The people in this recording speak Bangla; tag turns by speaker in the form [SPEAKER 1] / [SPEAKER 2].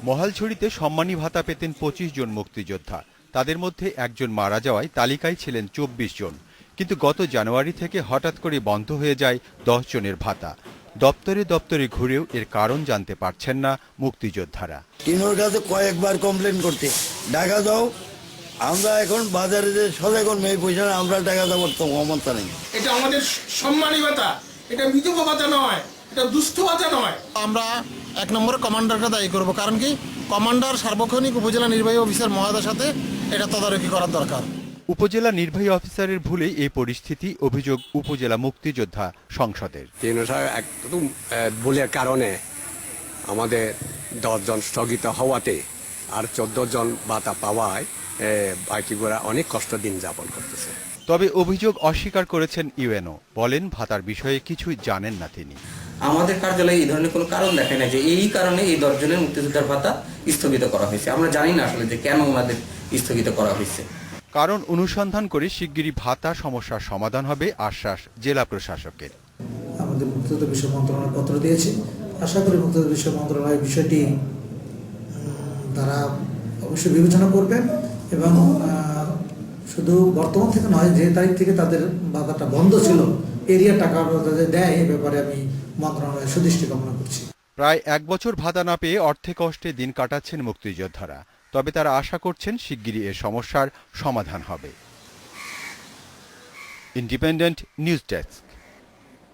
[SPEAKER 1] মহালছড়িতে সম্মানী ভাতা পেতেন ২৫ জন মুক্তিযোদ্ধা। তাদের মধ্যে একজন মারা যাওয়ায় তালিকায় ছিলেন ২৪ জন। কিন্তু গত জানুয়ারি থেকে হঠাৎ করে বন্ধ হয়ে যায় ১০ জনের ভাতা। দপ্তরে দপ্তরে ঘুরেও এর কারণ জানতে পারছেন না মুক্তিযোদ্ধারা।
[SPEAKER 2] কিনোর কাছে কয়েকবার কমপ্লেন করতে টাকা দাও, আমরা এখন বাজারে যে সজাগ মেয়ে পয়সা আমরা টাকা দেবো ক্ষমতা নেই।
[SPEAKER 3] এটা আমাদের সম্মানী ভাতা, এটা মৃতক ভাতা নয়, এটা দুস্থ ভাতা নয়।
[SPEAKER 4] আমরা ১ নম্বরে কমান্ডারকে দায়ী করব, কারণ কি কমান্ডার সার্বক্ষণিক উপজেলা নির্বাহী অফিসার মহোদয়ের সাথে এটা তদারকি করার দরকার।
[SPEAKER 1] উপজেলা নির্বাহী অফিসারের ভুলেই এই পরিস্থিতি, অভিযোগ উপজেলা মুক্তিযোদ্ধা সংসদের।
[SPEAKER 5] একদম ভুলের কারণে আমাদের ১০ জন স্থগিত হওয়াতে আর ১৪ জন ভাতা পাওয়ায় বাকিগুলা অনেক কষ্ট দিন যাপন করতেছে।
[SPEAKER 1] তবে অভিযোগ অস্বীকার করেছেন ইউএনও। বলেন ভাতার বিষয়ে কিছুই জানেন না তিনি।
[SPEAKER 6] আমাদের কার্যালয়ে এই ধরনের কোনো কারণ দেখায় না যে এই কারণে এই ১০ জনের মুক্তিযোদ্ধার ভাতা স্থগিত করা হয়েছে। আমরা জানি না আসলে যে কেন ওনাদের স্থগিত করা হয়েছে।
[SPEAKER 1] কারণ অনুসন্ধান করে শিগগিরই ভাতা সমস্যার সমাধান হবে আশ্বাস জেলা প্রশাসকের।
[SPEAKER 7] আমাদের মুক্তিযোদ্ধা বিষয় মন্ত্রণালয় পত্র দিয়েছে, আশা করি মুক্তিযোদ্ধা বিষয় মন্ত্রণালয় বিষয়টি তারা অবশ্যই বিবেচনা করবেন এবং শুধু বর্তমান থেকে নয়, যে তারিখ থেকে তাদের ভাতাটা বন্ধ ছিল এরিয়া টাকা তাদের দেয়, এ ব্যাপারে আমি মন্ত্রণালয়ের সুদৃষ্টি কামনা করছি।
[SPEAKER 1] প্রায় ১ বছর ভাতা না পেয়ে অর্থে কষ্টে দিন কাটাচ্ছেন মুক্তিযোদ্ধারা। তবে তারা আশা করছেন শিগগিরই এ সমস্যার সমাধান হবে। Independent news desk.